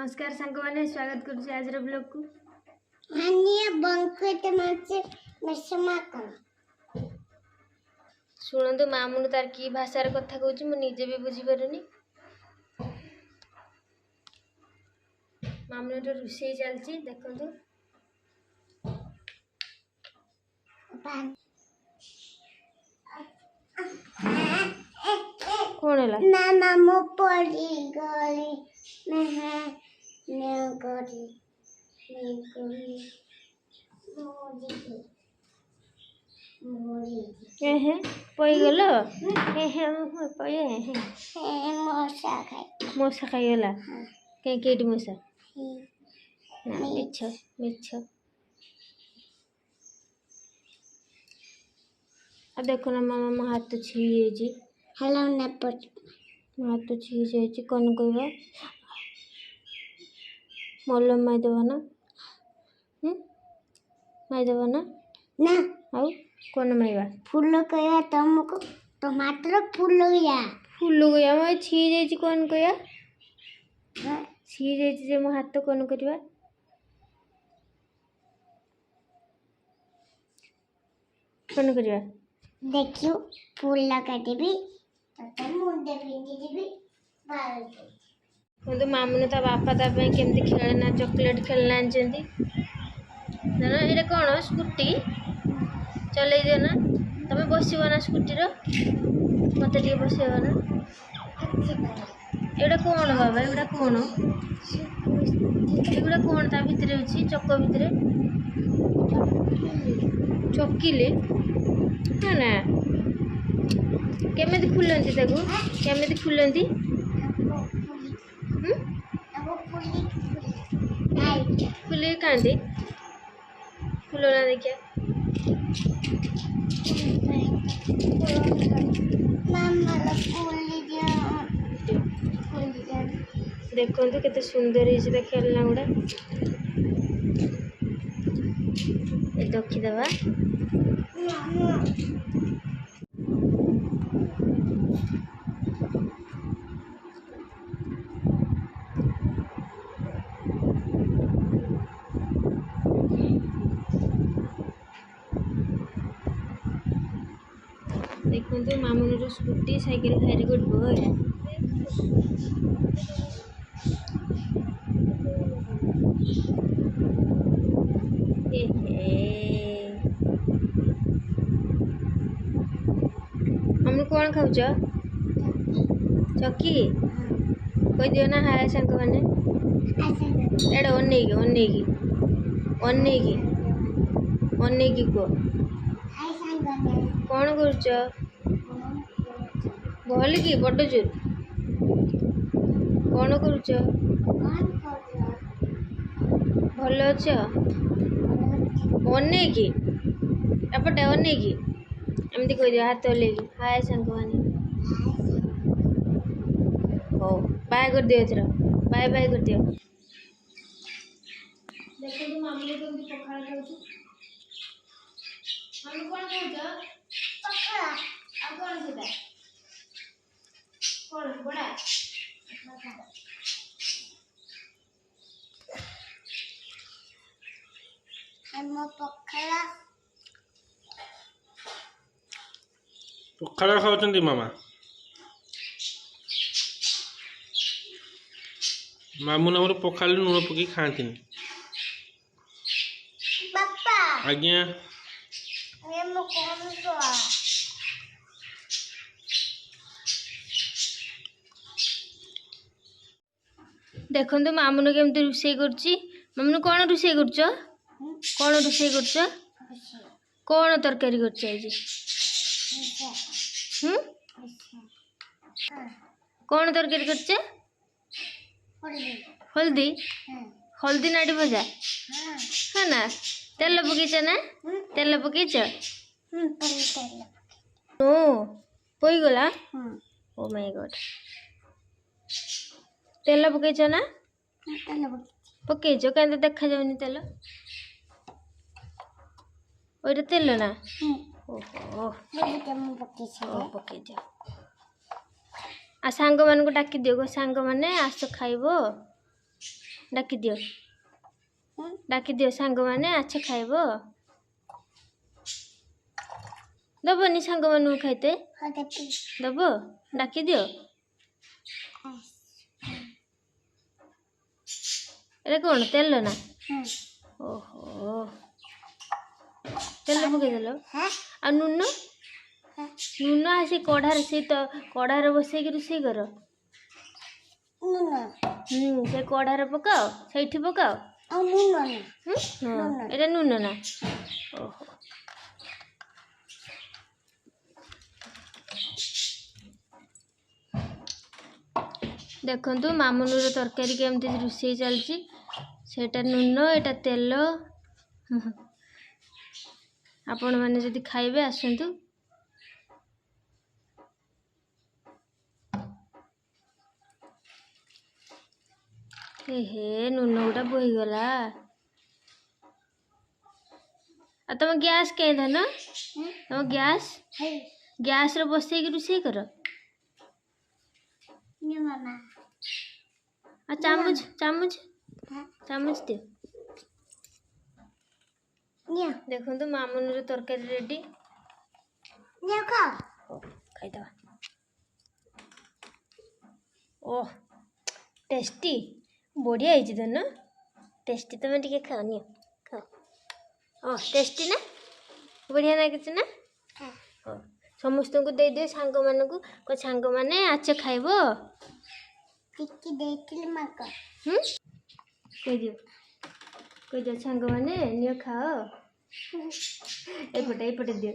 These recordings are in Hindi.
नमस्कार सांग मैंने स्वागत कर आज ब्लॉग को शुणु मामुन तार की भाषार कथा कहूँ मुझे भी बुझीपारुनी मामुन रोषे चलती देखु कौन है मामू पड़ी गली पई गल मशा खाईगला कहीं मशा मिछ मिछ देखो ना मामा मो हाथ छी हेलो नेपट मो हाथ छी कौन कह मलम माईदेव ना माईदेव ना ना आउ कौन माइबा फूल कया तुमको टमाटर फूल गया मैं छी जाई कौन कया छी जाई जे मो हाथ कौन करबा कौन करबा देखियो फूल लगा देबी तो मुंडे पिंदी देबी बाल मामुने ता बापा ता पे केमती खेलना चॉकलेट खेलना आनचंदी ना ये कौन स्कूटी चले दियो ना तमें बसबो ना स्कूटी रो मत बसब ना एटा कौन बाबा एटा कौन एगुड़ा कौन ता भितर अच्छी चक भितर चकिले ना केमिति खुलंती ताकू केमिति खुलंती खुले कांदे खुलो ना देखिया देखो केते सुंदर है खेलना गुड़ा रखीदबा देखो मामुन स्कूटी साइकिल खाई गुड बॉय हम कौन खाऊच चकी कह दियो ना हाय सांग मैंने एड़ा अनेकी कह कौन करुच भल कि बड़ जोर कौन करुच भल अच अनेकी एपटे अनेकी एमती कह दियो हाथ हल्ले हाय सांग मैंने हो बाय कर दियो एथर बाय बाय कर दियो देखो तुम मामले को भी पखाड़ खाउछु मामू कौन खाउछ पखाड़ आ कौन सेटा कौन बड़ा हम पखाड़ खाउछंती मामा मामून हमर पखाड़ लुण पकी खाती पापा आज्ञा ये मो कौन तो देखो मामुन केमती रोषे करछि मामुन कौन रोषे करछ कौन रोषे करछ कौन तरकारी करछ आज कौन तरकारी करछ हल्दी हल्दी नाड़ी भजा है ना तेल पकईच ना तेल पकईच ओ पई गला ओ माय गॉड तेल पकईच ना पकईच क्या देखा जाऊनी तेल ओटा तेल ना ओहो पकईच आ सांग मान को डाकी दियो गो सांग माने आस खाइबो डाकी दियो सांग माने अच्छा खाइब दबनी सांग मान खाइते दब डाकी दियो एटा कौन तेल ना ओहो तेल पकईदेल आ नुन नुन आसी कढ़ार से तो कढ़ार बसई रोषे कर से कढ़ार पकाओ से पकाओ हाँ एटा नुन ना ओहो देखु मामुनूर तरकारी केमती रोषे चलती सेटा नुन एटा तेल आपण मैंने जदि खाइबे आसतु हे नुन गुटा बोहीगला आ तुम गैस कहीं धन तुम गैस रे बसई रोषे कर आ चामच दियो देखो मामुनूर तरकारी रेडी खाईदवा ओह टेस्टी बढ़िया है न टेस्टी तुम टे खाओ नि खाओ ओह टेस्टी ना बढ़िया लगे ना समस्त को दे दियो सांग मान को सांग माने आच खाइब कह दियो सांग माने नियो खाओ एपटे दियो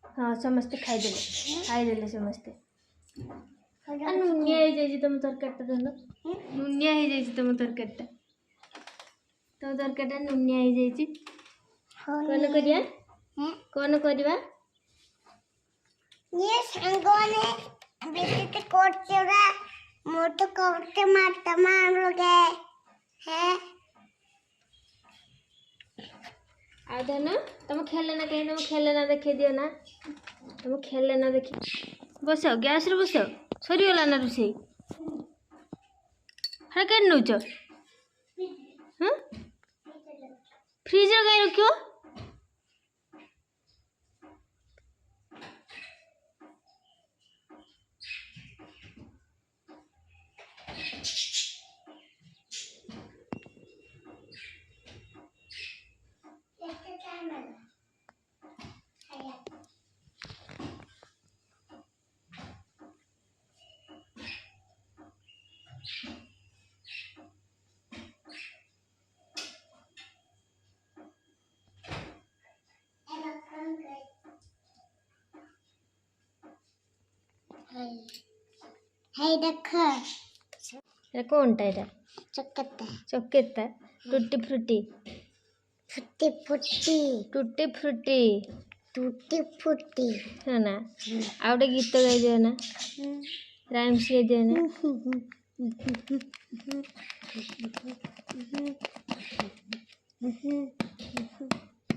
हाँ समस्ते खाईदे समस्ते नुनिया तुम तरकारी धन नुनिया तुम तरकारी नुनिया कौन करिया ये संगोने बिस्किट कोट चुरा मोटो कोट मारता मारोगे है आ धन तुम खेले ना कहीं तुम खेले ना देखे दियो ना तुम खेले ना देखी बस गैस रे बस सरीगला ना रोषे हाँ क्या नौच हाँ फ्रिज कहीं रखियो है देखो ये कौन टा एटा चॉकलेट टूटी फ्रूटी टूटी फुटी है ना आ गोटे गीत गाई दियो ना राइम्स गाई दियो ना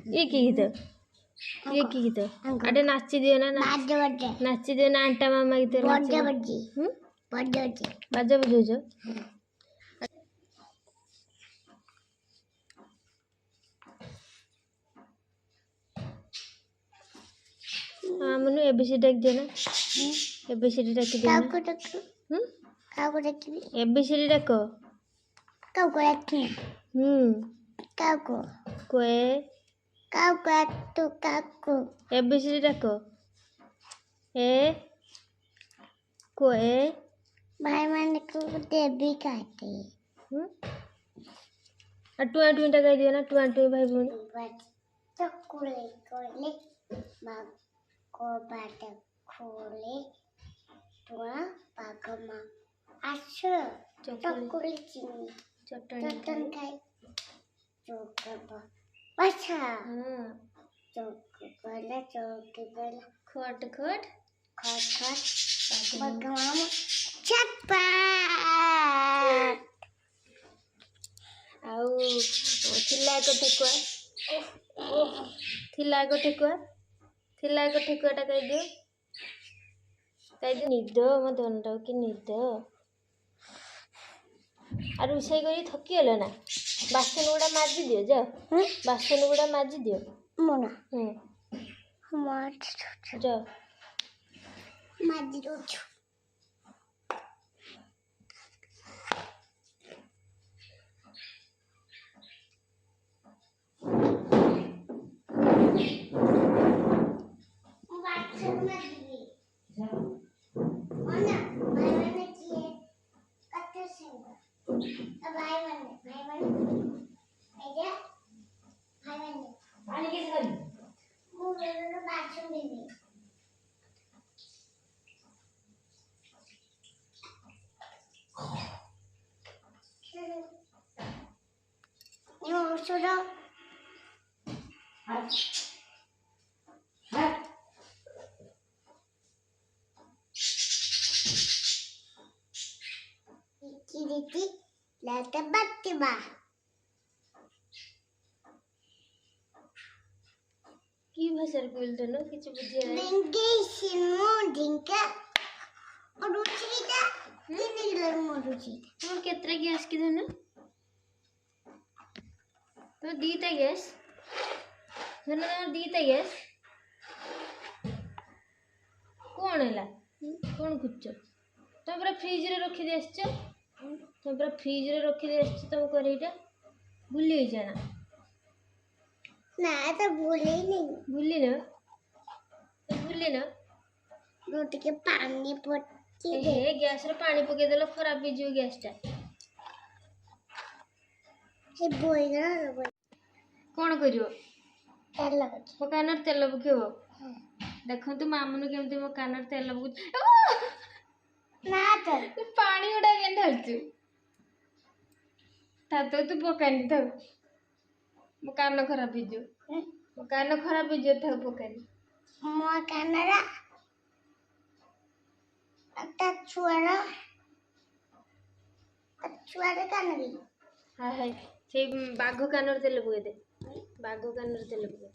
ये की गीत आटे नाची दियो ना नाची दियो ना आंटा मामा गीत बाजा बजाउछ मामुनु एबीसी डाक दियो ना एबीसी डाक दियो एबीसी डाक कोए एबीसी डाक ए कोए भाई मैंने को देवी कहते टुआ टुईटा गाई दियो ना टुआ टुई भाई भौणी चकुले कोले माँ को बात खोले टुआ पागमा अच्छा चकुले चीनी चटन खाए चोकबा अच्छा चोकबला खट पागमा चटपट आउ थिला एक ठेकुआ टा कह दियो निद मत कि निद আর ରୋଷେଇ କରି ଥକିଗଲ ନା ବାସନ ଗୁଡ଼ା ମାଜି ଦିଅ ଯାଅ ବାସନ ଗୁଡ଼ା ମାଜି ଦିଅ मोना ହୁଁ मार ଯାଅ मार दो Kiriti lata battiba কি ভাষার কইলতো না কিছু বুঝিয়ে dingi simu dinka ruchita diniglar moruchita তোমার কেতরা গ্যাস কি ধরনা তোমার দিটা গ্যাস ধরনা তোমার দিটা গ্যাস কোন ହେଲା কোন খুঁজছ তুমি পুরা ফ্রিজ রে রখি দিয়ে আসছ তুমি পুরা ফ্রিজ রে রখি দিয়ে আসছ তুমি করেইটা ভুলি হই জানা na to bhuli nahi भूली ना roti ke pani potti हे गैस रे पानी पके देलो खराब भी जो गैस टा he boiga कोन करियो tella मो कानर तेल पकेबो देखंतु मामुनु केमति मो कानर तेल पकु na to पानी उडा के ढलचु तातो तू पकानी तो मो कान खराब भी जो मो कान खराब भी जो था पकानी mo kanara ata chuara kanari हां हाय से बाघ कानर तेल पके दे बाघ कानर तेल पके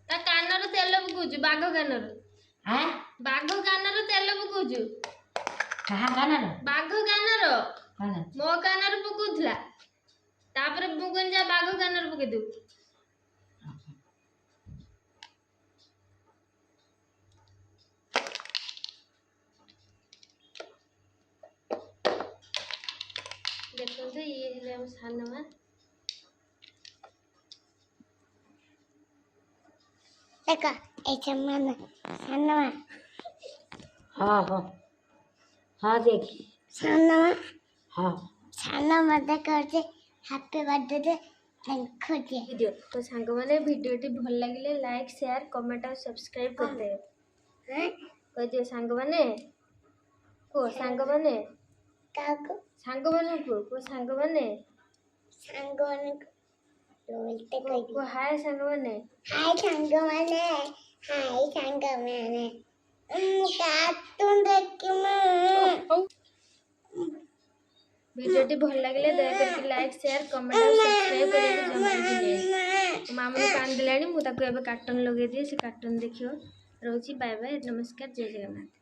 ता कानर तेल पकुजु बाघ कानर हाँ बाघ कानर तेल पकुजु कहाँ खाना लो बाघ कानर खाना मो कानर पकुथला तापर मुगन जा बाघ कानर पके दउ देखो तो ये है हम सानवा Eka, ऐसा माना सन्नवा हाँ हाँ हाँ देखिए सन्नवा हाँ सन्नवा करते happy birthday they thank you video तो सांग माने वीडियो टी भल लागिले लाइक शेयर कमेंट और सब्सक्राइब कर दे हैं कह दियो सांग माने को सांग माने काको सांग माने को सांग माने संगोने बोलते कोई को हाय सांग माने हाय संगोने कार्टून देख के मैं वीडियो टी भल लागिले दया करके लाइक शेयर कमेंट और सब्सक्राइब कर दे जमा दिले मामू कान दिलानी मु ताको एबे कार्टून लगे दिए से कार्टून देखियो रहउची बाय बाय नमस्कार जय जगन्नाथ।